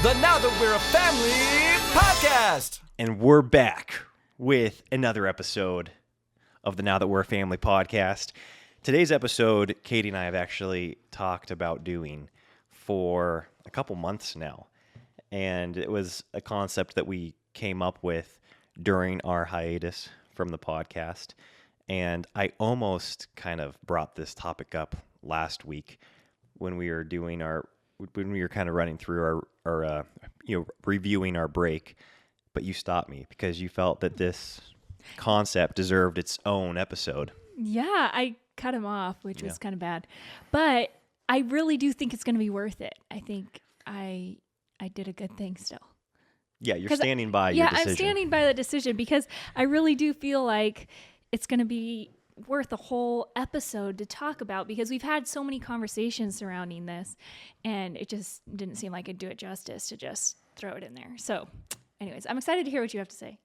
the Now That We're a Family podcast. And we're back with another episode of the Now That We're a Family podcast. Today's episode, Katie and I have actually talked about doing for a couple months now. And it was a concept that we came up with during our hiatus from the podcast. And I almost kind of brought this topic up last week when we were kind of running through our reviewing our break, but you stopped me because you felt that this concept deserved its own episode. Yeah, I cut him off, which was kind of bad, but I really do think it's going to be worth it. I think I did a good thing still. Yeah, you're standing by your decision. Yeah, I'm standing by the decision because I really do feel like it's going to be worth a whole episode to talk about because we've had so many conversations surrounding this and it just didn't seem like it'd do it justice to just throw it in there. So anyways, I'm excited to hear what you have to say.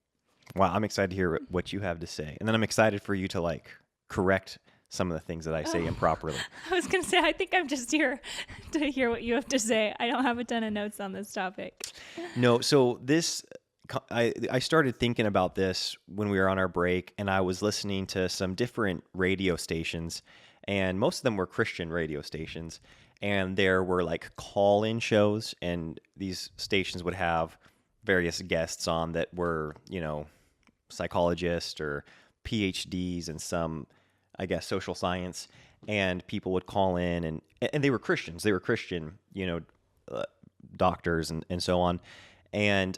Well, I'm excited to hear what you have to say. And then I'm excited for you to correct some of the things that I say improperly. I was going to say, I think I'm just here to hear what you have to say. I don't have a ton of notes on this topic. No, so I started thinking about this when we were on our break, and I was listening to some different radio stations, and most of them were Christian radio stations, and there were call-in shows, and these stations would have various guests on that were, psychologists or PhDs and some, I guess, social science, and people would call in, and they were Christians. They were Christian, doctors and so on, and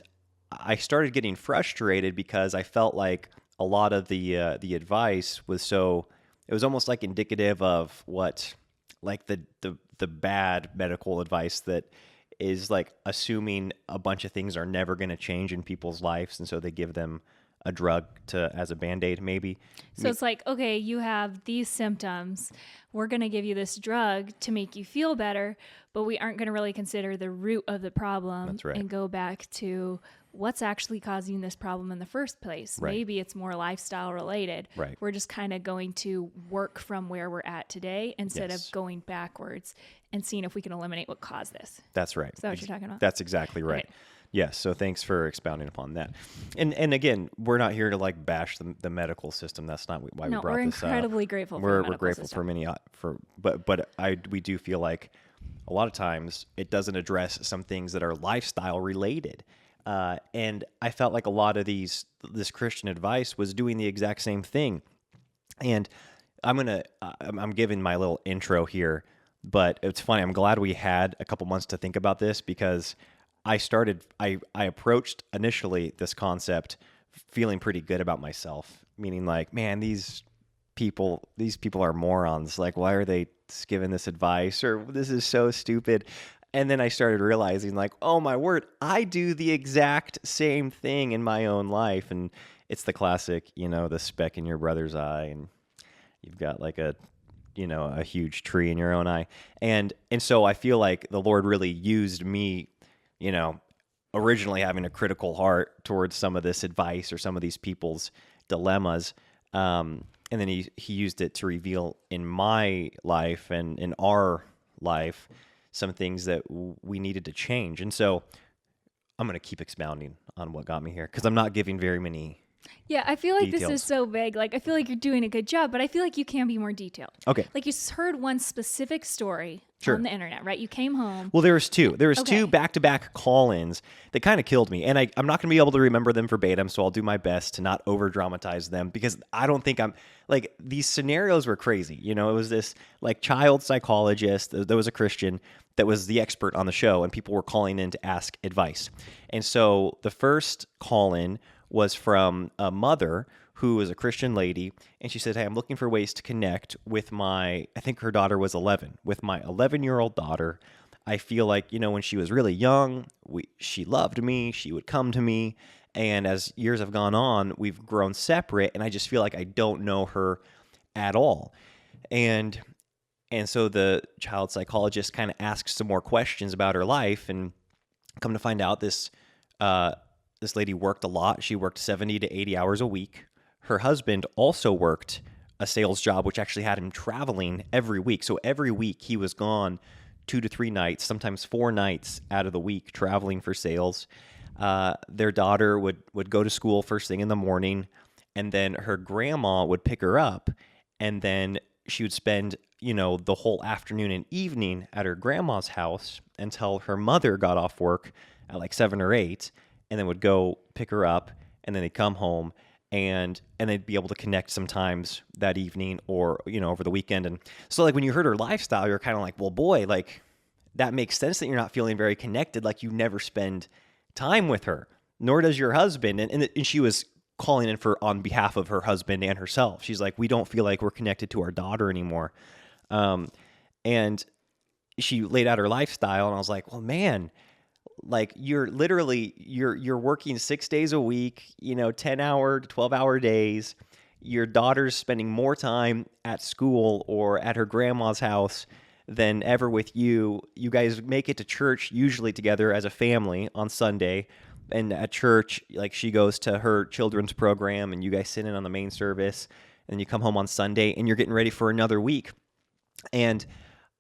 I started getting frustrated because I felt like a lot of the advice was it was almost indicative of what the bad medical advice that is assuming a bunch of things are never going to change in people's lives, and so they give them a drug as a Band-Aid maybe. So it's okay, you have these symptoms. We're going to give you this drug to make you feel better, but we aren't going to really consider the root of the problem. That's right. And go back to what's actually causing this problem in the first place. Right. Maybe it's more lifestyle related. Right. We're just kind of going to work from where we're at today instead of going backwards and seeing if we can eliminate what caused this. That's right. Is that what you're talking about? That's exactly right. Okay. Yes, so thanks for expounding upon that. And again, we're not here to bash the medical system. That's not why we brought this up. We're incredibly grateful for the medical We're grateful system. but we do feel like a lot of times it doesn't address some things that are lifestyle related. And I felt like a lot of this Christian advice was doing the exact same thing. And I'm giving my little intro here, but it's funny. I'm glad we had a couple months to think about this because I approached initially this concept feeling pretty good about myself, meaning man, these people are morons. Why are they giving this advice? Or this is so stupid. And then I started realizing oh my word, I do the exact same thing in my own life. And it's the classic, the speck in your brother's eye, and you've got a huge tree in your own eye. And so I feel like the Lord really used me, originally having a critical heart towards some of this advice or some of these people's dilemmas. And then he used it to reveal in my life and in our life some things that we needed to change. And so I'm going to keep expounding on what got me here because I'm not giving very many Yeah, I feel like details. This is so vague. I feel like you're doing a good job, but I feel like you can be more detailed. Okay. You heard one specific story Sure. on the internet, right? You came home. Well, there was two. There was Okay. two back-to-back call-ins that kind of killed me. And I'm not going to be able to remember them verbatim, so I'll do my best to not over-dramatize them because I don't think these scenarios were crazy. It was this child psychologist. There was a Christian that was the expert on the show, and people were calling in to ask advice. And so the first call-in was from a mother who was a Christian lady, and she said, hey, I'm looking for ways to connect with I think her daughter was 11, with my 11-year-old daughter. I feel like, when she was really young, she loved me, she would come to me, and as years have gone on, we've grown separate, and I just feel like I don't know her at all. And so the child psychologist kind of asked some more questions about her life, and come to find out this lady worked a lot. She worked 70 to 80 hours a week. Her husband also worked a sales job, which actually had him traveling every week. So every week he was gone 2 to 3 nights, sometimes 4 nights out of the week traveling for sales. Their daughter would go to school first thing in the morning, and then her grandma would pick her up, and then she would spend, the whole afternoon and evening at her grandma's house until her mother got off work at like 7 or 8, and then would go pick her up, and then they'd come home, and they'd be able to connect sometimes that evening or, over the weekend. And so like when you heard her lifestyle, you're kind of like, well, boy, like that makes sense that you're not feeling very connected. Like you never spend time with her, nor does your husband. And she was calling in on behalf of her husband and herself. She's like, we don't feel like we're connected to our daughter anymore. And she laid out her lifestyle, and I was like, well, man, like you're working 6 days a week, 10-hour to 12-hour days. Your daughter's spending more time at school or at her grandma's house than ever with you. You guys make it to church usually together as a family on Sunday. And at church, like she goes to her children's program and you guys sit in on the main service, and you come home on Sunday and you're getting ready for another week. And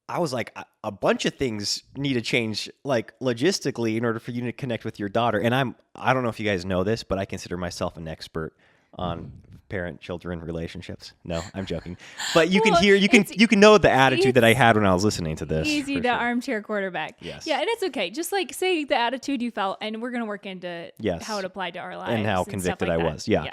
I was like, a bunch of things need to change, like logistically, in order for you to connect with your daughter. And I don't know if you guys know this, but I consider myself an expert on parent-children relationships. No, I'm joking. But you can know the attitude that I had when I was listening to this. Easy to sure. Armchair quarterback. Yes. Yeah, and it's okay. Just like say the attitude you felt, and we're going to work into how it applied to our lives. And how stuff convicted like I that. was. Yeah.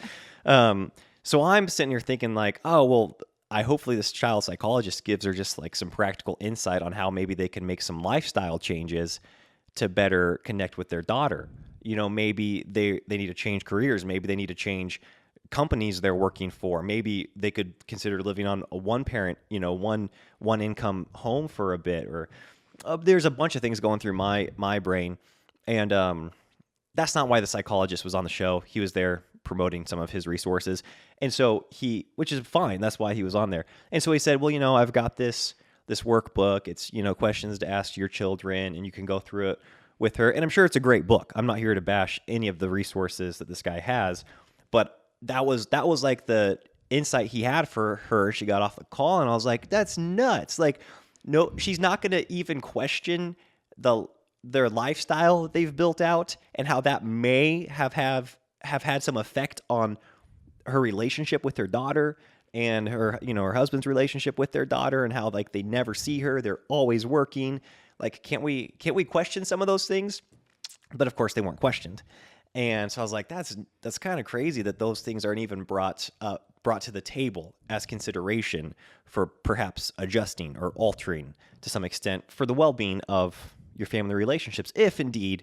So I'm sitting here thinking like, oh, well, hopefully this child psychologist gives her just like some practical insight on how maybe they can make some lifestyle changes to better connect with their daughter. Maybe they need to change careers. Maybe they need to change companies they're working for. Maybe they could consider living on a one parent, one income home for a bit. Or there's a bunch of things going through my brain. And that's not why the psychologist was on the show. He was there promoting some of his resources. And so which is fine. That's why he was on there. And so he said, well, I've got this workbook. It's, questions to ask your children, and you can go through it with her. And I'm sure it's a great book. I'm not here to bash any of the resources that this guy has, but that was like the insight he had for her. She got off the call, and I was like, that's nuts. Like, no, she's not going to even question their lifestyle that they've built out and how that may have had some effect on her relationship with her daughter and her, her husband's relationship with their daughter, and how like they never see her. They're always working. Like, can't we question some of those things? But of course they weren't questioned. And so I was like, that's kind of crazy that those things aren't even brought to the table as consideration for perhaps adjusting or altering to some extent for the well-being of your family relationships, if indeed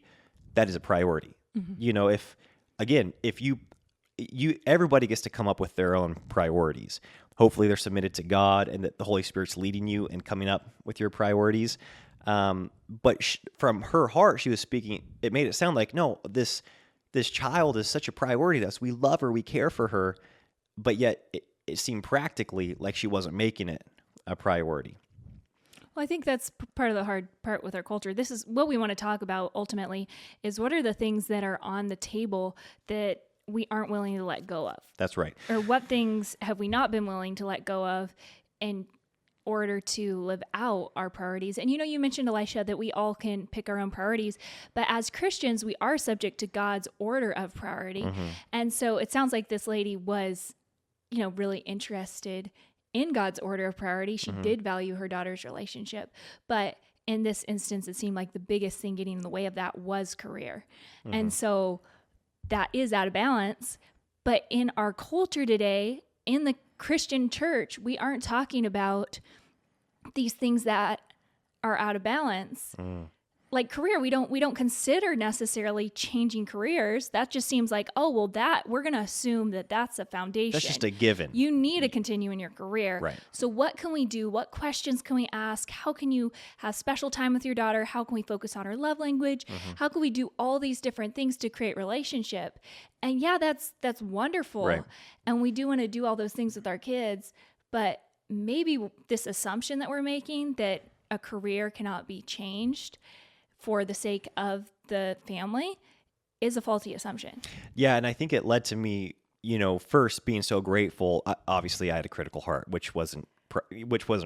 that is a priority. Mm-hmm. If everybody gets to come up with their own priorities. Hopefully they're submitted to God, and that the Holy Spirit's leading you and coming up with your priorities. But from her heart, she was speaking, it made it sound like, no, this child is such a priority to us. We love her, we care for her, but yet it seemed practically like she wasn't making it a priority. Well, I think that's part of the hard part with our culture. This is what we want to talk about ultimately, is what are the things that are on the table that we aren't willing to let go of? That's right. Or what things have we not been willing to let go of in order to live out our priorities? And you mentioned, Elisha, that we all can pick our own priorities, but as Christians, we are subject to God's order of priority. Mm-hmm. And so it sounds like this lady was, really interested in God's order of priority. She mm-hmm. did value her daughter's relationship, but in this instance, it seemed like the biggest thing getting in the way of that was career. Mm-hmm. And so that is out of balance. But in our culture today, in the Christian church, we aren't talking about these things that are out of balance. Like career, we don't consider necessarily changing careers. That just seems like, we're going to assume that that's a foundation. That's just a given. You need to continue in your career. Right. So what can we do? What questions can we ask? How can you have special time with your daughter? How can we focus on her love language? Mm-hmm. How can we do all these different things to create relationship? And yeah, that's wonderful. Right. And we do want to do all those things with our kids, but maybe this assumption that we're making that a career cannot be changed for the sake of the family is a faulty assumption. Yeah, and I think it led to me, first being so grateful. Obviously, I had a critical heart, which wasn't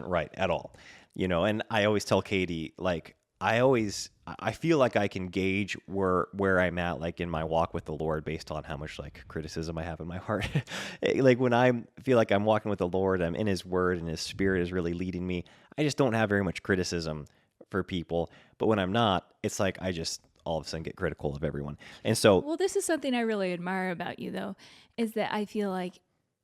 right at all. And I always tell Katie, like, I feel like I can gauge where I'm at, like in my walk with the Lord, based on how much like criticism I have in my heart. Like when I feel like I'm walking with the Lord, I'm in His Word and His Spirit is really leading me, I just don't have very much criticism for people. But when I'm not, it's like I just all of a sudden get critical of everyone. And so, Well, this is something I really admire about you, though, is that I feel like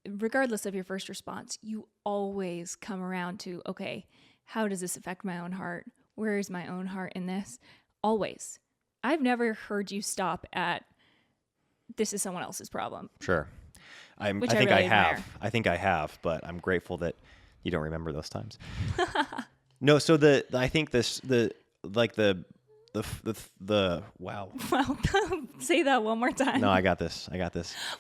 regardless of your first response, you always come around to, okay, how does this affect my own heart? Where is my own heart in this? Always. I've never heard you stop at, this is someone else's problem. sure, I Which think really I have. admire. I think I have, but I'm grateful that you don't remember those times. No, so I think wow. Well, say that one more time. No, I got this.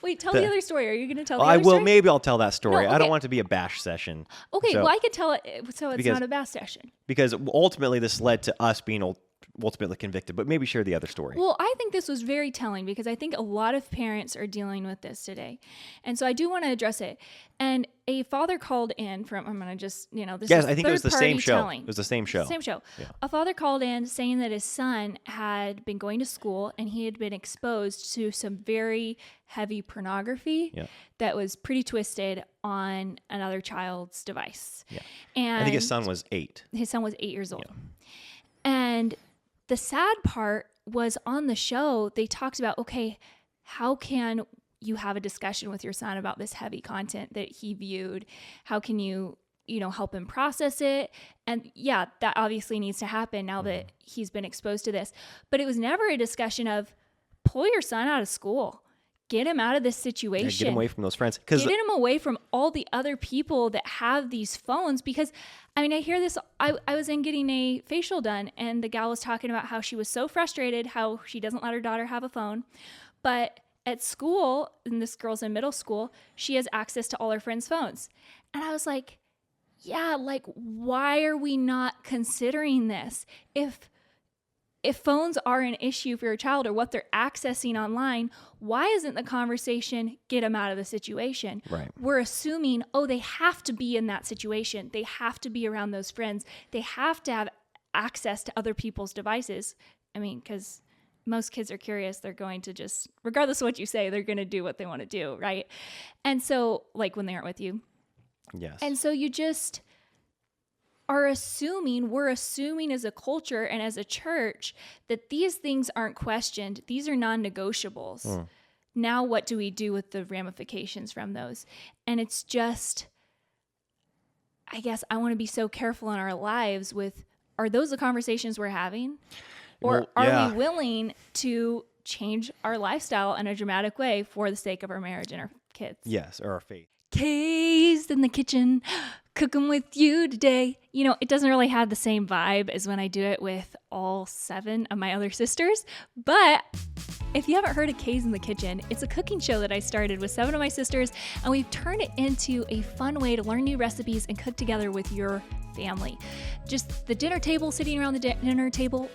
Wait, tell the other story. Are you going to tell the I other will. story? Maybe I'll tell that story. No, I don't okay. want it to be a bash session. Okay, So- well, I could tell it so it's Because- not a bass session. because ultimately this led to us being ultimately convicted. But maybe share the other story. Well, I think this was very telling because I think a lot of parents are dealing with this today. And so I do want to address it. And a father called in from, I'm going to just, this Yes, is I think it was the same third-party show. telling. It was the same show. Same show. Yeah. A father called in saying that his son had been going to school and he had been exposed to some very heavy pornography Yeah. that was pretty twisted on another child's device. Yeah. And I think his son was 8. his son was 8 years old. And the sad part was on the show, they talked about, okay, how can you have a discussion with your son about this heavy content that he viewed? How can you, help him process it? And yeah, that obviously needs to happen now that he's been exposed to this. But it was never a discussion of pull your son out of school. Get him out of this situation. Yeah, get him away from those friends. Because Get him away from all the other people that have these phones. Because, I hear this. I was in getting a facial done, and the gal was talking about how she was so frustrated, how she doesn't let her daughter have a phone. But at school, and this girl's in middle school, she has access to all her friends' phones. And I was like, yeah, like, why are we not considering this? If phones are an issue for your child or what they're accessing online, why isn't the conversation get them out of the situation? Right. We're assuming, they have to be in that situation. They have to be around those friends. They have to have access to other people's devices. Because most kids are curious. They're going to just, regardless of what you say, they're going to do what they want to do, right? And so, like when they aren't with you. yes. And so you just we're assuming as a culture and as a church that these things aren't questioned. These are non-negotiables. Now what do we do with the ramifications from those? And it's just, I guess I want to be so careful in our lives with, are those the conversations we're having? Or Well, yeah. are we willing to change our lifestyle in a dramatic way for the sake of our marriage and our kids? Yes, or our faith. Kay's in the kitchen, cooking with you today. It doesn't really have the same vibe as when I do it with all 7 of my other sisters. But if you haven't heard of Kay's in the Kitchen, it's a cooking show that I started with 7 of my sisters, and we've turned it into a fun way to learn new recipes and cook together with your family. Just the dinner table, sitting around the dinner table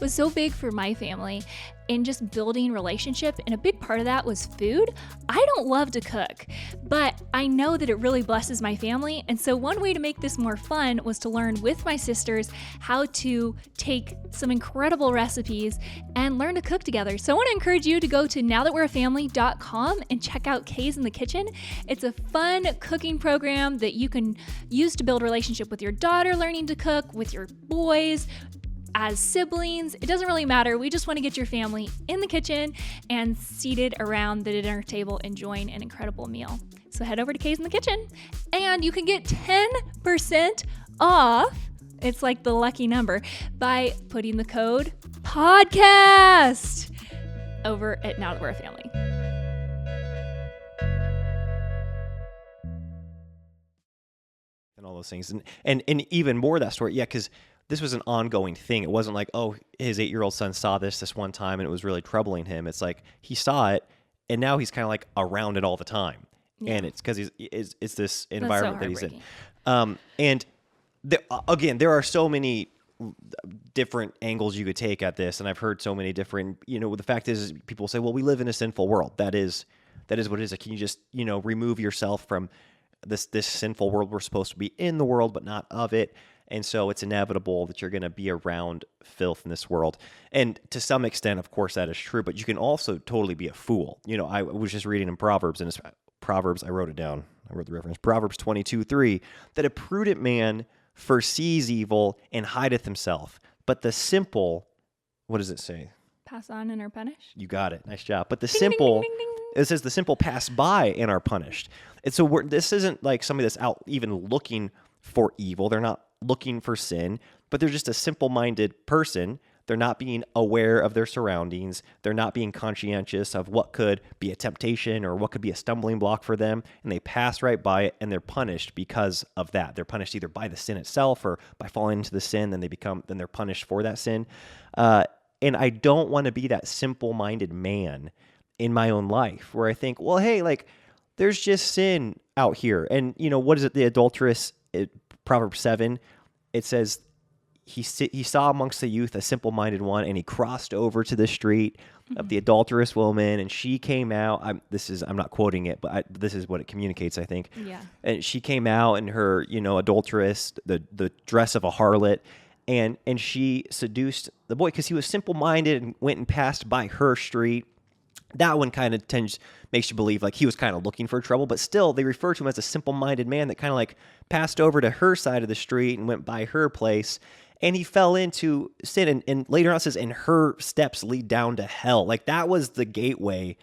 was so big for my family in just building relationship. And a big part of that was food. I don't love to cook, but I know that it really blesses my family. And so one way to make this more fun was to learn with my sisters how to take some incredible recipes and learn to cook together. So I want to encourage you to go to nowthatwe'reafamily.com and check out Kay's in the Kitchen. It's a fun cooking program that you can use to build a relationship with your daughter, learning to cook, with your boys, as siblings. It doesn't really matter. We just want to get your family in the kitchen and seated around the dinner table enjoying an incredible meal. So head over to Kay's in the Kitchen and you can get 10% off. It's like the lucky number by putting the code PODCAST over at Now That We're a Family. And all those things. And even more of that story. Yeah, because this was an ongoing thing. It wasn't like, his 8-year-old son saw this one time and it was really troubling him. It's like he saw it and now he's kind of like around it all the time. Yeah. And it's because it's this environment that he's in. heartbreaking. And there are so many different angles you could take at this. And I've heard so many different, the fact is people say, well, we live in a sinful world. That is what it is. Like, can you just, remove yourself from this sinful world. We're supposed to be in the world, but not of it. And so it's inevitable that you're going to be around filth in this world. And to some extent, of course, that is true, but you can also totally be a fool. I was just reading in Proverbs, and it's Proverbs, I wrote it down. I wrote the reference, Proverbs 22:3, that a prudent man foresees evil and hideth himself. But the simple, what does it say? Pass on and are punished. You got it. Nice job. But the Ding, simple, ding, ding, ding, ding. it says the simple pass by and are punished. And so this isn't like somebody that's out even looking for evil. They're not looking for sin, but they're just a simple-minded person. They're not being aware of their surroundings. They're not being conscientious of what could be a temptation or what could be a stumbling block for them, and they pass right by it, and they're punished because of that. They're punished either by the sin itself or by falling into the sin, then they're punished for that sin. And I don't want to be that simple-minded man in my own life where I think, well, hey, like, there's just sin out here. And, what is it? The adulteress, Proverbs 7, it says, he saw amongst the youth a simple-minded one, and he crossed over to the street of the adulterous woman, and she came out. I'm not quoting it, but this is what it communicates, I think. Yeah. And she came out in her, adulteress, the dress of a harlot, and she seduced the boy because he was simple-minded and went and passed by her street. That one kind of makes you believe like he was kind of looking for trouble, but still they refer to him as a simple-minded man that kind of like passed over to her side of the street and went by her place, and he fell into sin. And later on it says, and her steps lead down to hell. Like that was the gateway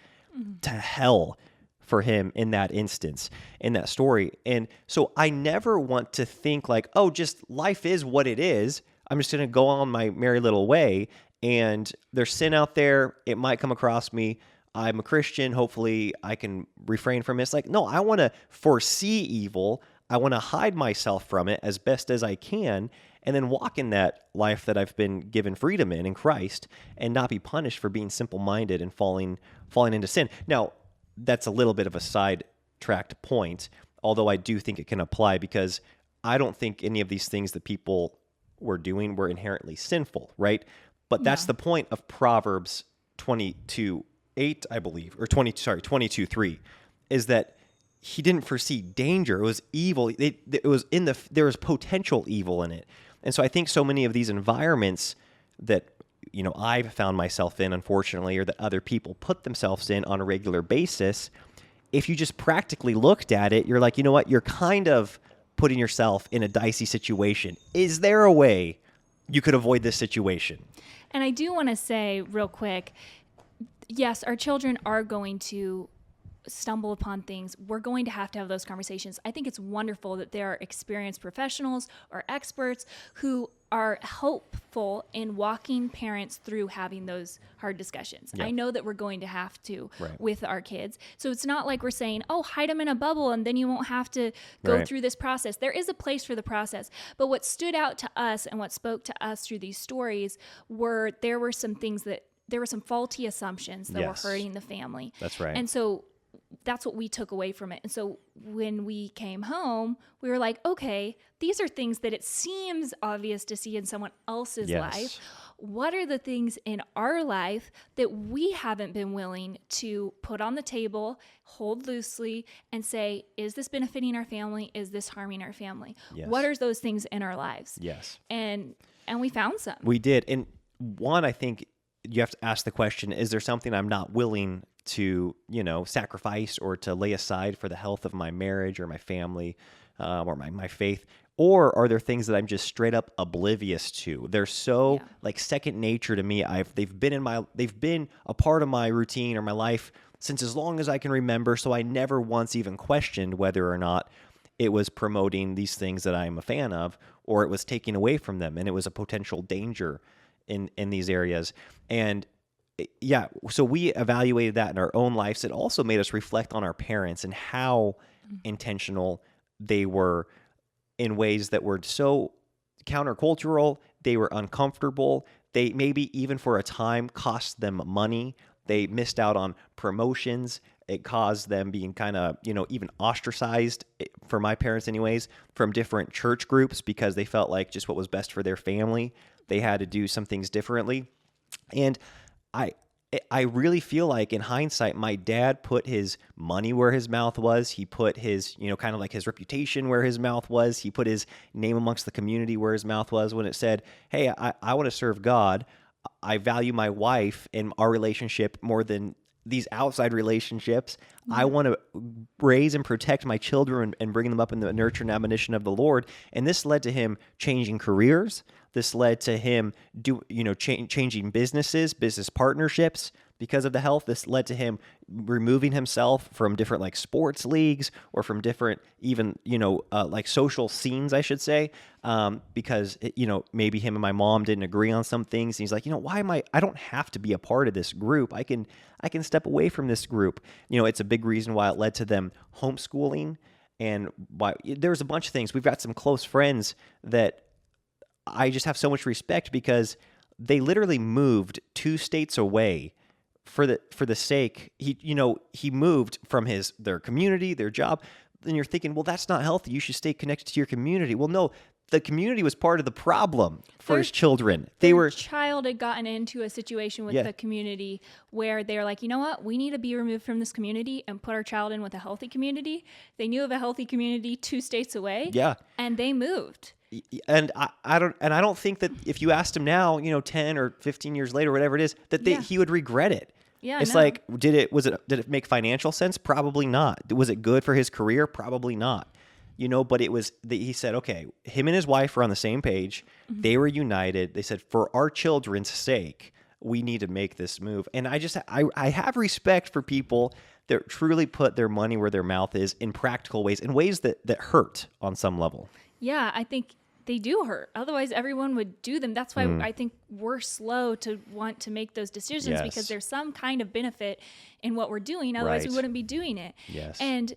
to hell for him in that instance, in that story. And so I never want to think like, oh, just life is what it is. I'm just going to go on my merry little way, and there's sin out there. It might come across me. I'm a Christian. Hopefully I can refrain from it. It's like, no, I want to foresee evil. I want to hide myself from it as best as I can, and then walk in that life that I've been given freedom in Christ, and not be punished for being simple-minded and falling into sin. Now, that's a little bit of a sidetracked point, although I do think it can apply, because I don't think any of these things that people were doing were inherently sinful, right? But that's the point of Proverbs 22:8, I believe, or 22:3, is that he didn't foresee danger. It was evil. There was potential evil in it. And so I think so many of these environments that, I've found myself in, unfortunately, or that other people put themselves in on a regular basis, if you just practically looked at it, you're like, you know what? You're kind of putting yourself in a dicey situation. Is there a way you could avoid this situation? And I do want to say real quick, yes, our children are going to stumble upon things. We're going to have those conversations. I think it's wonderful that there are experienced professionals or experts who are helpful in walking parents through having those hard discussions. Yeah. I know that we're going to have to Right. with our kids. So it's not like we're saying, oh, hide them in a bubble and then you won't have to go Right. through this process. There is a place for the process. But what stood out to us and what spoke to us through these stories there were some faulty assumptions that Yes. were hurting the family. That's right. And so that's what we took away from it. And so when we came home, we were like, okay, these are things that it seems obvious to see in someone else's Yes. life. What are the things in our life that we haven't been willing to put on the table, hold loosely, and say, is this benefiting our family? Is this harming our family? Yes. What are those things in our lives? Yes. And we found some. We did. And one, I think you have to ask the question, is there something I'm not willing to, sacrifice or to lay aside for the health of my marriage or my family or my faith? Or are there things that I'm just straight up oblivious to? They're so like second nature to me. They've been a part of my routine or my life since as long as I can remember. So I never once even questioned whether or not it was promoting these things that I'm a fan of, or it was taking away from them, and it was a potential danger in these areas. And yeah, so we evaluated that in our own lives. It also made us reflect on our parents and how intentional they were in ways that were so countercultural. They were uncomfortable. They maybe even for a time cost them money. They missed out on promotions. It caused them being kind of, even ostracized, for my parents anyways, from different church groups because they felt like just what was best for their family, they had to do some things differently. And I really feel like in hindsight, my dad put his money where his mouth was. He put his, kind of like his reputation where his mouth was. He put his name amongst the community where his mouth was when it said, hey, I want to serve God. I value my wife and our relationship more than these outside relationships. I want to raise and protect my children and bring them up in the nurture and admonition of the Lord. And this led to him changing careers. This led to him changing business partnerships because of the health. This led to him removing himself from different like sports leagues or from different even, like social scenes, I should say, because, maybe him and my mom didn't agree on some things. And he's like, I don't have to be a part of this group. I can step away from this group. It's a big reason why it led to them homeschooling. And why there's a bunch of things. We've got some close friends that I just have so much respect because they literally moved 2 states away for the sake. He moved from their community, their job. Then you're thinking, well, that's not healthy. You should stay connected to your community. Well, no, the community was part of the problem for his children. Their child had gotten into a situation with the community where they're like, you know what? We need to be removed from this community and put our child in with a healthy community. They knew of a healthy community 2 states away. Yeah. And they moved. And I don't think that if you asked him now, 10 or 15 years later, whatever it is, that he would regret it. Yeah, it's like, did it make financial sense? Probably not. Was it good for his career? Probably not. But it was, he said, okay, him and his wife were on the same page. Mm-hmm. They were united. They said, for our children's sake, we need to make this move. And I have respect for people that truly put their money where their mouth is in practical ways, in ways that hurt on some level. Yeah, I think they do hurt. Otherwise, everyone would do them. That's why I think we're slow to want to make those decisions because there's some kind of benefit in what we're doing. Otherwise, we wouldn't be doing it. Yes. And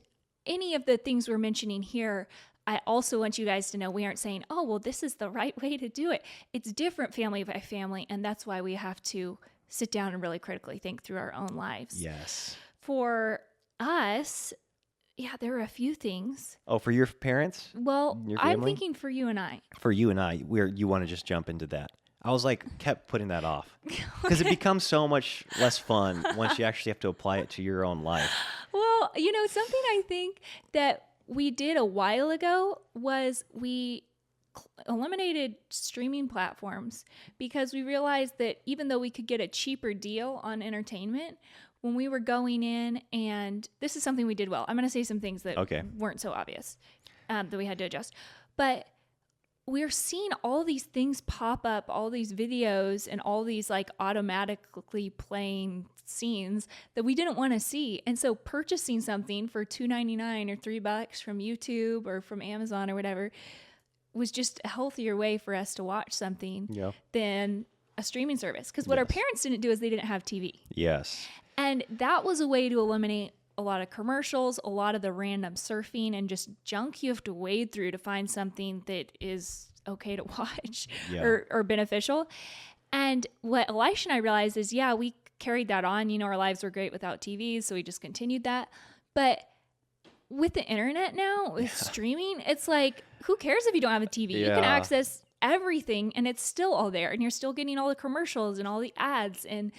any of the things we're mentioning here, I also want you guys to know we aren't saying, oh, well, this is the right way to do it. It's different family by family, and that's why we have to sit down and really critically think through our own lives. Yes. For us, there are a few things. Oh, for your parents? Well, I'm thinking for you and I. For you and I, you want to just jump into that. I was kept putting that off because it becomes so much less fun once you actually have to apply it to your own life. Well, something I think that we did a while ago was we eliminated streaming platforms because we realized that even though we could get a cheaper deal on entertainment, when we were going in, and this is something we did well. I'm going to say some things that weren't so obvious that we had to adjust. But we're seeing all these things pop up, all these videos and all these automatically playing scenes that we didn't want to see. And so purchasing something for $2.99 or $3 from YouTube or from Amazon or whatever was just a healthier way for us to watch something than a streaming service. Because what our parents didn't do is they didn't have TV. Yes. And that was a way to eliminate a lot of commercials, a lot of the random surfing and just junk you have to wade through to find something that is okay to watch or beneficial. And what Elisha and I realized is, we carried that on. Our lives were great without TVs, so we just continued that. But with the internet now, with streaming, it's like, who cares if you don't have a TV? You can access everything and it's still all there and you're still getting all the commercials and all the ads and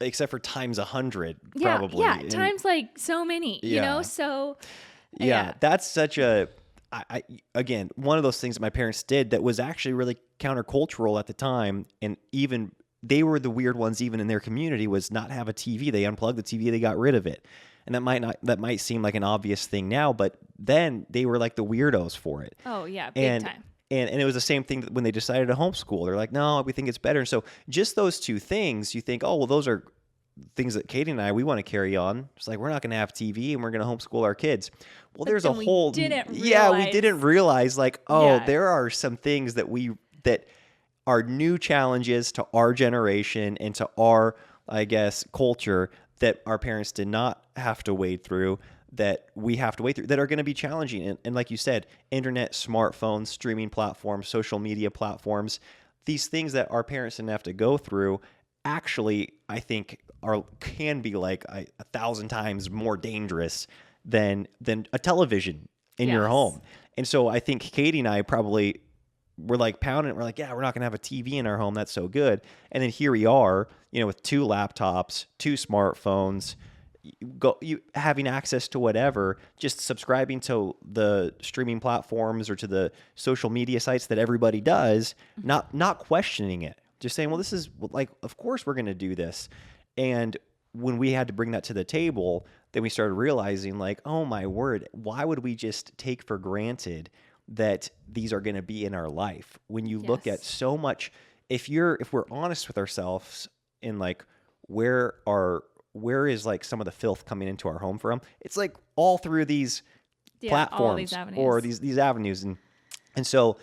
except for times 100 probably times so many so that's such a again one of those things that my parents did that was actually really countercultural at the time, and even they were the weird ones even in their community, was not have a TV. They unplugged the TV, they got rid of it. And that might seem like an obvious thing now, but then they were like the weirdos for it. Oh yeah, big time. And it was the same thing when they decided to homeschool. They're like, no, we think it's better. And so just those two things, you think, oh, well, those are things that Katie and we want to carry on. It's like, we're not going to have TV and we're going to homeschool our kids. Well, there's a whole... we didn't realize there are some things that are new challenges to our generation and to our, I guess, culture that our parents did not have to wade through, that we have to wade through, that are going to be challenging. And like you said, internet, smartphones, streaming platforms, social media platforms, these things that our parents didn't have to go through, actually, I think can be 1,000 times more dangerous than a television in your home. And so I think Katie and I probably we're like pounding it. We're like, yeah, we're not going to have a TV in our home. That's so good. And then here we are, with 2 laptops, 2 smartphones, you having access to whatever, just subscribing to the streaming platforms or to the social media sites that everybody does, not questioning it, just saying, well, this is like, of course we're going to do this. And when we had to bring that to the table, then we started realizing like, oh my word, why would we just take for granted that these are going to be in our life? When you look at so much, if we're honest with ourselves in like, where is like some of the filth coming into our home from? It's like all through these platforms or these avenues. And so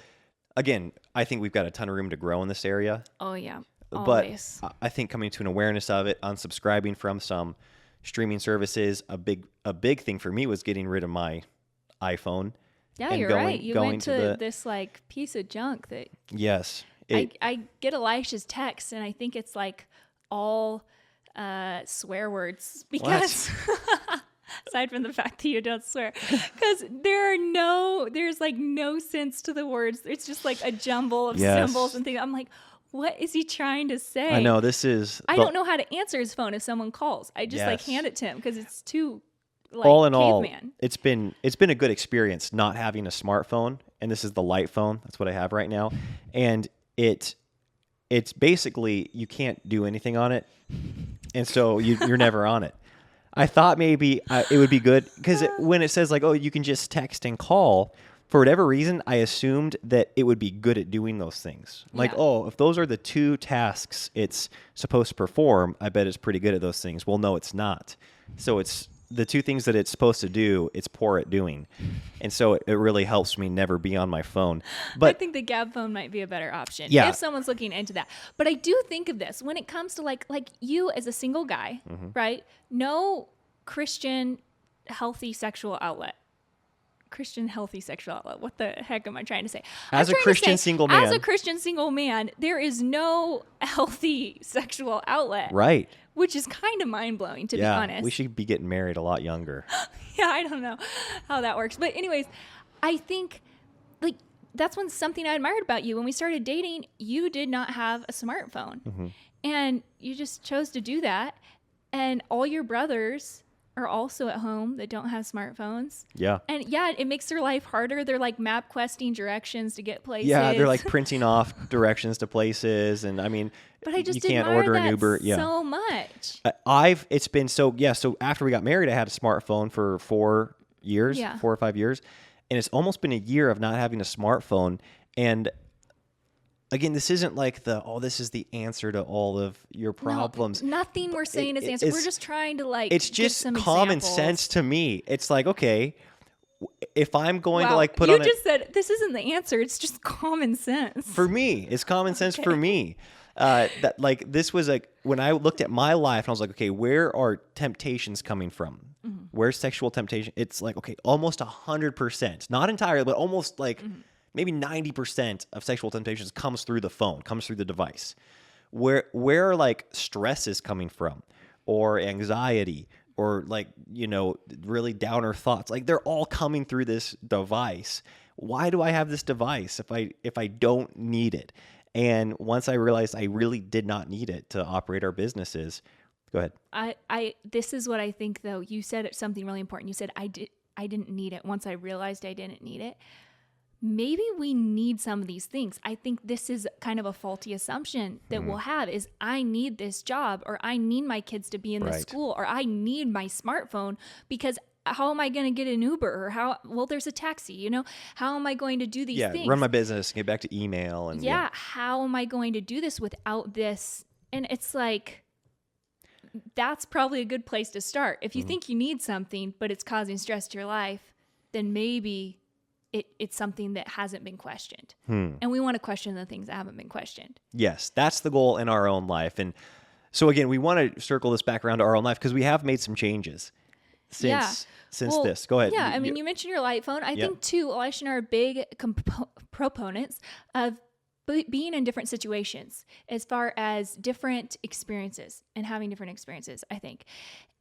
again, I think we've got a ton of room to grow in this area. Oh yeah. Always. But I think coming to an awareness of it, unsubscribing from some streaming services, a big thing for me was getting rid of my iPhone. Yeah, you're right. You went to this like piece of junk that. Yes. I get Elisha's text and I think it's like all swear words because aside from the fact that you don't swear, because there's like no sense to the words. It's just like a jumble of symbols and things. I'm like, what is he trying to say? I know I don't know how to answer his phone if someone calls. I just like hand it to him because it's too like all in caveman. all, it's been a good experience not having a smartphone, and this is the light phone. That's what I have right now, and it's basically you can't do anything on it, and so you're never on it. I thought maybe it would be good because when it says like, oh, you can just text and call. For whatever reason, I assumed that it would be good at doing those things. Like, oh, if those are the 2 tasks it's supposed to perform, I bet it's pretty good at those things. Well, no, it's not. So it's the 2 things that it's supposed to do, it's poor at doing. And so it really helps me never be on my phone. But I think the Gab phone might be a better option if someone's looking into that. But I do think of this when it comes to like you as a single guy, right? No Christian healthy sexual outlet. What the heck am I trying to say? As a Christian single man, there is no healthy sexual outlet. Right. Which is kind of mind-blowing, to be honest. We should be getting married a lot younger. Yeah, I don't know how that works. But anyways, I think like that's something I admired about you. When we started dating, you did not have a smartphone. And you just chose to do that. And all your brothers are also at home that don't have smartphones. Yeah. And it makes their life harder. They're like map questing directions to get places. Yeah, they're like printing off directions to places. And I mean, but I just you can't order an Uber. So much. So after we got married, I had a smartphone for 4 years, 4 or 5 years. And it's almost been a year of not having a smartphone. And again, this isn't like this is the answer to all of your problems. No, nothing we're saying is the answer. We're just trying to like. It's just some common examples. sense to me. It's like, okay, if I'm going to like put you on. You just said this isn't the answer. It's just common sense. For me, it's common sense for me. That like this was like when I looked at my life and I was like, okay, where are temptations coming from? Where's sexual temptation? It's like, okay, almost 100%, not entirely, but almost like. Maybe 90% of sexual temptations comes through the phone, comes through the device. Where are like stress is coming from, or anxiety, or like, really downer thoughts. Like they're all coming through this device. Why do I have this device if I don't need it? And once I realized I really did not need it to operate our businesses. Go ahead. This is what I think though. You said something really important. You said I didn't need it. Once I realized I didn't need it. Maybe we need some of these things. I think this is kind of a faulty assumption that we'll have is I need this job, or I need my kids to be in this school, or I need my smartphone because how am I going to get an Uber, or there's a taxi, how am I going to do these things? Run my business, get back to email. And how am I going to do this without this? And it's like, that's probably a good place to start. If you think you need something, but it's causing stress to your life, then maybe it's something that hasn't been questioned. And we want to question the things that haven't been questioned. Yes, that's the goal in our own life. And so again, we want to circle this back around to our own life because we have made some changes since this. Go ahead. Yeah, I mean, you mentioned your light phone. I think too, Elisha and I are big proponents of being in different situations as far as different experiences and having different experiences, I think,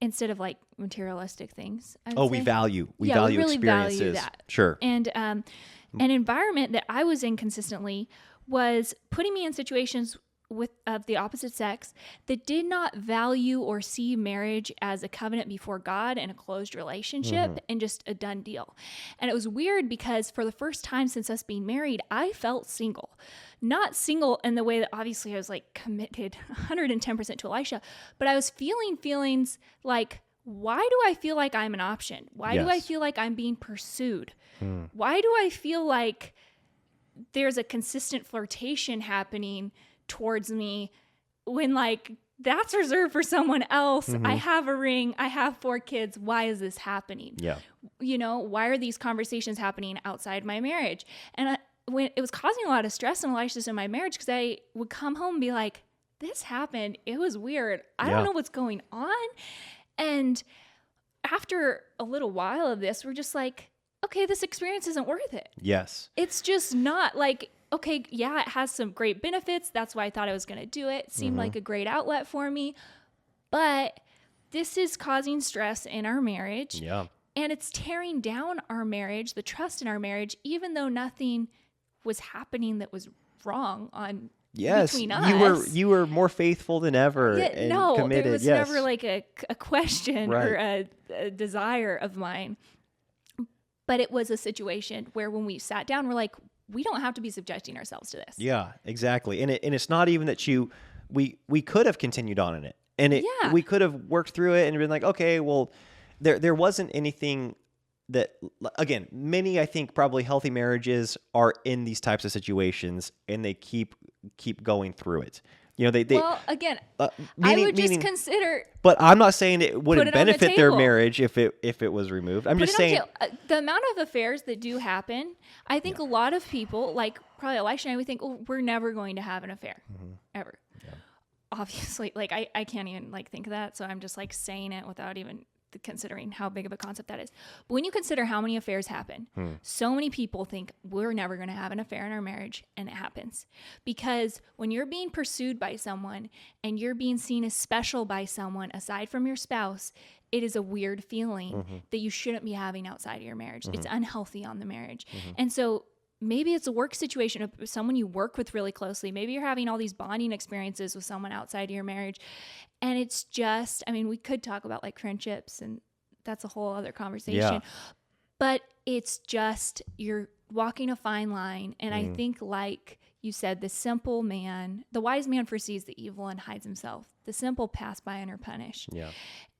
instead of like materialistic things. I would We say. value We really experiences. value that. Sure. And an environment that I was in consistently was putting me in situations of the opposite sex that did not value or see marriage as a covenant before God and a closed relationship and just a done deal. And it was weird because for the first time since us being married, I felt single. Not single in the way that obviously I was like committed 110% to Elisha, but I was feeling feelings like, why do I feel like I'm an option? Why do I feel like I'm being pursued? Why do I feel like there's a consistent flirtation happening towards me when like that's reserved for someone else? I have a ring. I have 4 kids. Why is this happening? Yeah. You know, why are these conversations happening outside my marriage? And when it was causing a lot of stress and Elisha's in my marriage, because I would come home and be like, this happened. It was weird. I don't know what's going on. And after a little while of this, we're just like, okay, this experience isn't worth it. Yes. It's just not like, okay, yeah, it has some great benefits. That's why I thought I was going to do it. It seemed like a great outlet for me. But this is causing stress in our marriage. Yeah. And it's tearing down our marriage, the trust in our marriage, even though nothing was happening that was wrong between us. You were more faithful than ever and committed. There was never like a question Right. or a desire of mine. But it was a situation where when we sat down, we're like, we don't have to be subjecting ourselves to this. Yeah, exactly. And it's not even that we could have continued on in it. And we could have worked through it and been like, okay, well, there wasn't anything that, again, many, I think, probably healthy marriages are in these types of situations and they keep going through it. You know, well, again, I would just consider. But I'm not saying it wouldn't benefit their table. marriage if it was removed. I'm just saying the amount of affairs that do happen. I think a lot of people, like probably Elisha and I, would think, oh, we're never going to have an affair ever. Yeah. Obviously, like I can't even like think of that, so I'm just like saying it without even considering how big of a concept that is. But when you consider how many affairs happen, so many people think we're never going to have an affair in our marriage, and it happens. Because when you're being pursued by someone and you're being seen as special by someone aside from your spouse, it is a weird feeling that you shouldn't be having outside of your marriage. It's unhealthy on the marriage. And so maybe it's a work situation of someone you work with really closely. Maybe you're having all these bonding experiences with someone outside of your marriage. And it's just, I mean, we could talk about like friendships, and that's a whole other conversation. Yeah. But it's just, you're walking a fine line. And I think, like you said, the wise man foresees the evil and hides himself. The simple pass by and are punished. Yeah.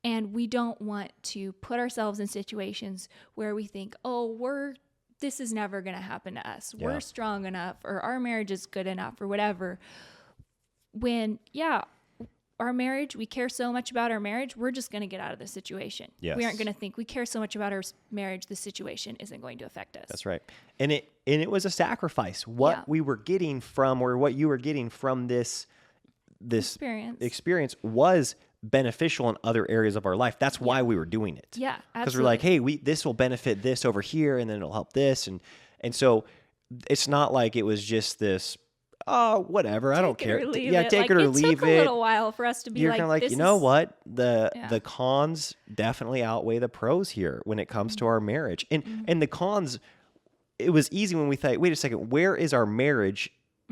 And we don't want to put ourselves in situations where we think, oh, this is never going to happen to us. Yeah. We're strong enough, or our marriage is good enough, or whatever. When, our marriage, we care so much about our marriage, we're just going to get out of the situation. Yes. We aren't going to think we care so much about our marriage, the situation isn't going to affect us. That's right. And it was a sacrifice. What we were getting from, or what you were getting from this experience was beneficial in other areas of our life. That's why we were doing it. Yeah, absolutely. Because we're like, hey, this will benefit this over here, and then it'll help this. And so it's not like it was just this, whatever, I don't care. Take it or leave it. It took a little while for us to be You're like, kind of like, you know what? The cons definitely outweigh the pros here when it comes to our marriage. And the cons, it was easy when we thought, wait a second, where is our marriage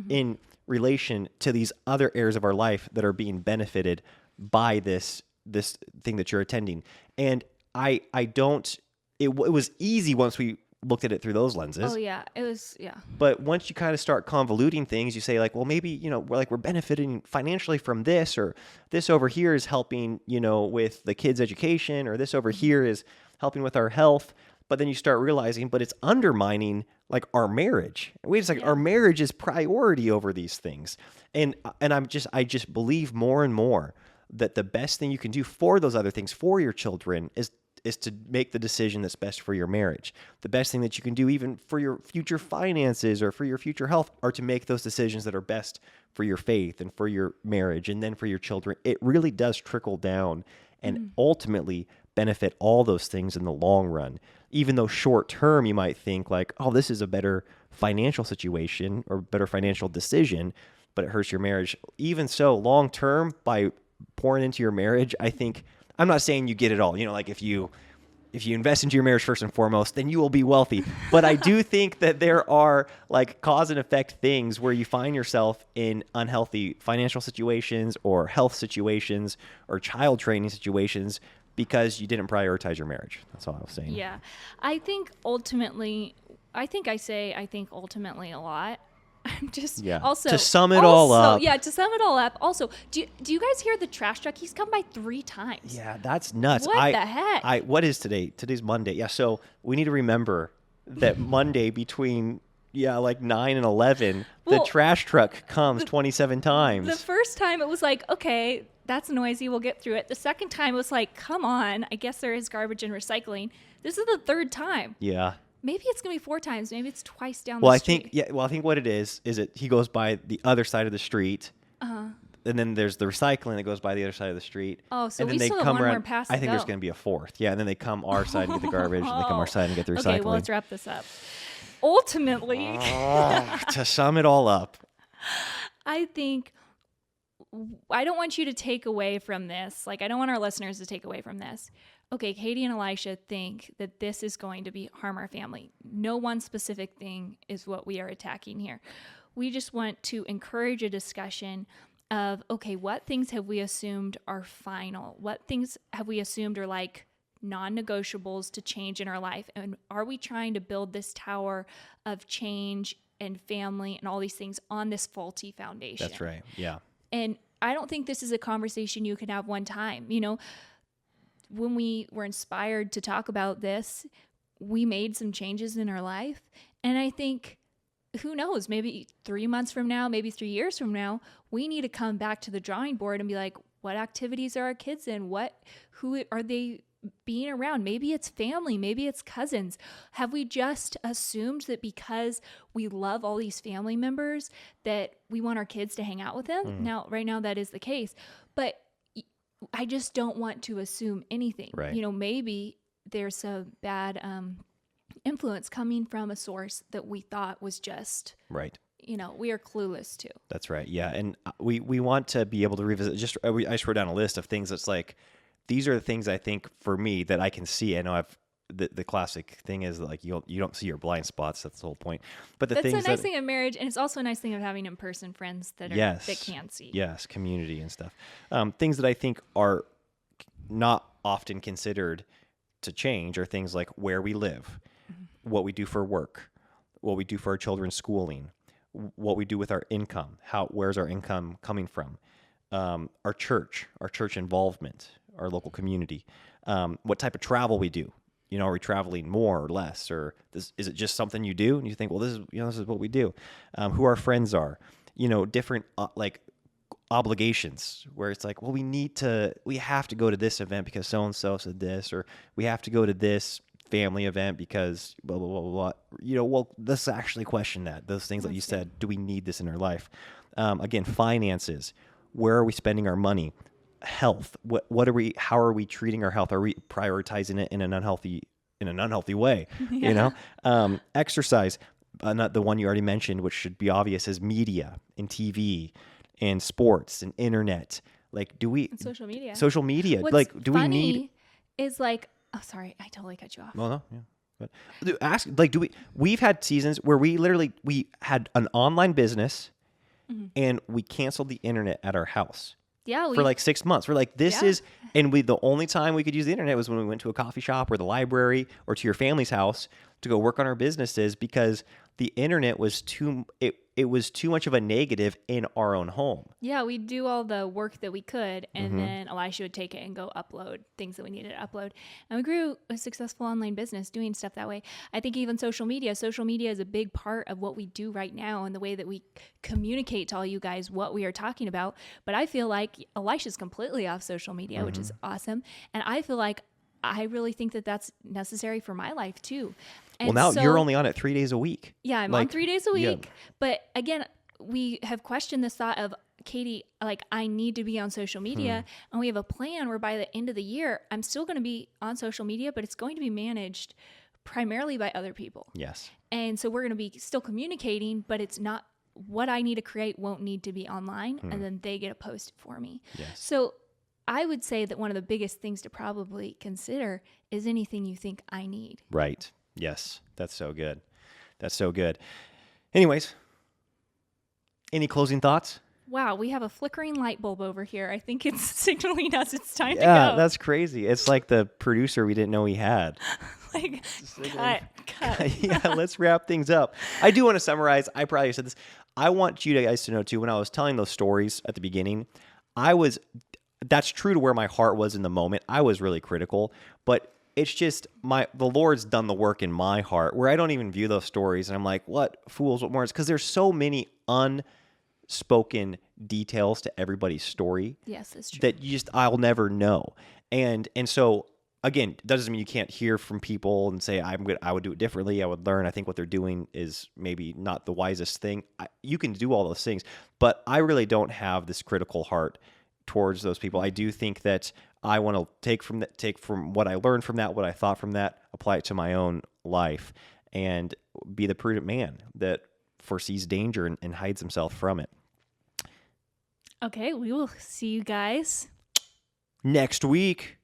in relation to these other areas of our life that are being benefited by this thing that you're attending? And it was easy once we looked at it through those lenses. Oh yeah, it was, yeah. But once you kind of start convoluting things, you say like, well, maybe, we're benefiting financially from this, or this over here is helping, with the kids' education, or this over here is helping with our health. But then you start realizing, but it's undermining like our marriage. Wait a second, our marriage is priority over these things. And I just believe more and more that the best thing you can do for those other things, for your children, is to make the decision that's best for your marriage. The best thing that you can do even for your future finances or for your future health are to make those decisions that are best for your faith and for your marriage and then for your children. It really does trickle down and ultimately benefit all those things in the long run. Even though short term, you might think like, oh, this is a better financial situation or better financial decision, but it hurts your marriage. Even so, long term, by pouring into your marriage, I think, I'm not saying you get it all. You know, like if you invest into your marriage first and foremost, then you will be wealthy. But I do think that there are like cause and effect things where you find yourself in unhealthy financial situations or health situations or child training situations because you didn't prioritize your marriage. That's all I was saying. Yeah. I think ultimately a lot. I'm just also to sum it all up. Yeah, to sum it all up. Also, do you guys hear the trash truck? He's come by 3 times. Yeah, that's nuts. What the heck? What is today? Today's Monday. Yeah, so we need to remember that Monday between like 9 and 11, the trash truck comes 27 times. The first time it was like, okay, that's noisy, we'll get through it. The second time it was like, come on, I guess there is garbage and recycling. This is the third time. Yeah. Maybe it's going to be 4 times. Maybe it's twice down the street. I think what it is he goes by the other side of the street. Uh-huh. And then there's the recycling that goes by the other side of the street. Oh, so and then we still have one more pass to I think go. there's going to be a fourth. Yeah, and then they come our side and get the garbage, and they come our side and get the recycling. Okay, well, let's wrap this up. Ultimately, to sum it all up, I think I don't want you to take away from this. Like, I don't want our listeners to take away from this. Okay, Katie and Elisha think that this is going to harm our family. No one specific thing is what we are attacking here. We just want to encourage a discussion of, okay, what things have we assumed are final? What things have we assumed are like non-negotiables to change in our life? And are we trying to build this tower of change and family and all these things on this faulty foundation? That's right. Yeah. And I don't think this is a conversation you can have one time. You know, when we were inspired to talk about this, we made some changes in our life. And I think, who knows, maybe 3 months from now, maybe 3 years from now, we need to come back to the drawing board and be like, what activities are our kids in? Who are they being around? Maybe it's family, maybe it's cousins. Have we just assumed that because we love all these family members that we want our kids to hang out with them? Now, right now that is the case, but I just don't want to assume anything. Right. You know, maybe there's a bad influence coming from a source that we thought was just right. You know, we are clueless to. That's right. Yeah. And we want to be able to revisit. I just wrote down a list of things that's like, these are the things I think for me that I can see. I know the classic thing is like you don't see your blind spots. That's the whole point. But that's a nice thing of marriage, and it's also a nice thing of having in-person friends that can see. Yes, community and stuff. Things that I think are not often considered to change are things like where we live, what we do for work, what we do for our children's schooling, what we do with our income, where's our income coming from, our church involvement, our local community, what type of travel we do. You know, are we traveling more or less, or is it just something you do and you think, well, this is what we do? Who our friends are, you know, different like obligations where it's like, well, we have to go to this event because so-and-so said this, or we have to go to this family event because blah, blah, blah, blah, blah. You know, well, let's actually question those things that you said. Do we need this in our life? Again, finances, where are we spending our money? Health, how are we treating our health? Are we prioritizing it in an unhealthy way? Yeah. You know, exercise, not the one you already mentioned, which should be obvious, is media and TV and sports and internet. Like, and social media. What's like, do funny we need is like, oh, sorry, I totally cut you off. Well, no, yeah. But we've had seasons where we had an online business and we canceled the internet at our house. Yeah, for like 6 months. We're like, the only time we could use the internet was when we went to a coffee shop or the library or to your family's house to go work on our businesses because the internet was it was too much of a negative in our own home. Yeah, we'd do all the work that we could, and then Elisha would take it and go upload things that we needed to upload. And we grew a successful online business doing stuff that way. I think even social media is a big part of what we do right now and the way that we communicate to all you guys what we are talking about. But I feel like Elisha's completely off social media, which is awesome. And I feel like I really think that that's necessary for my life too. And well, now you're only on it 3 days a week. Yeah, I'm on 3 days a week. Yeah. But again, we have questioned this thought of, Katie, like I need to be on social media. And we have a plan where by the end of the year, I'm still going to be on social media, but it's going to be managed primarily by other people. Yes. And so we're going to be still communicating, but it's not what I need to create won't need to be online. And then they get to post it for me. Yes. So I would say that one of the biggest things to probably consider is anything you think I need. Right. Yes. That's so good. That's so good. Anyways, any closing thoughts? Wow, we have a flickering light bulb over here. I think it's signaling us it's time to Yeah, go. that's crazy. It's like the producer we didn't know he had. Like, cut. Yeah, let's wrap things up. I do want to summarize. I probably said this. I want you guys to know too, when I was telling those stories at the beginning, that's true to where my heart was in the moment. I was really critical, but it's just the Lord's done the work in my heart where I don't even view those stories and I'm like, what fools, what morons? Because there's so many unspoken details to everybody's story. Yes, that's true. That I'll never know. And so again, that doesn't mean you can't hear from people and say, I would do it differently. I would learn. I think what they're doing is maybe not the wisest thing. You can do all those things, but I really don't have this critical heart towards those people. I do think that I want to take from what I learned from that, what I thought from that, apply it to my own life, and be the prudent man that foresees danger and hides himself from it. Okay, we will see you guys next week.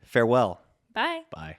Farewell. Bye. Bye.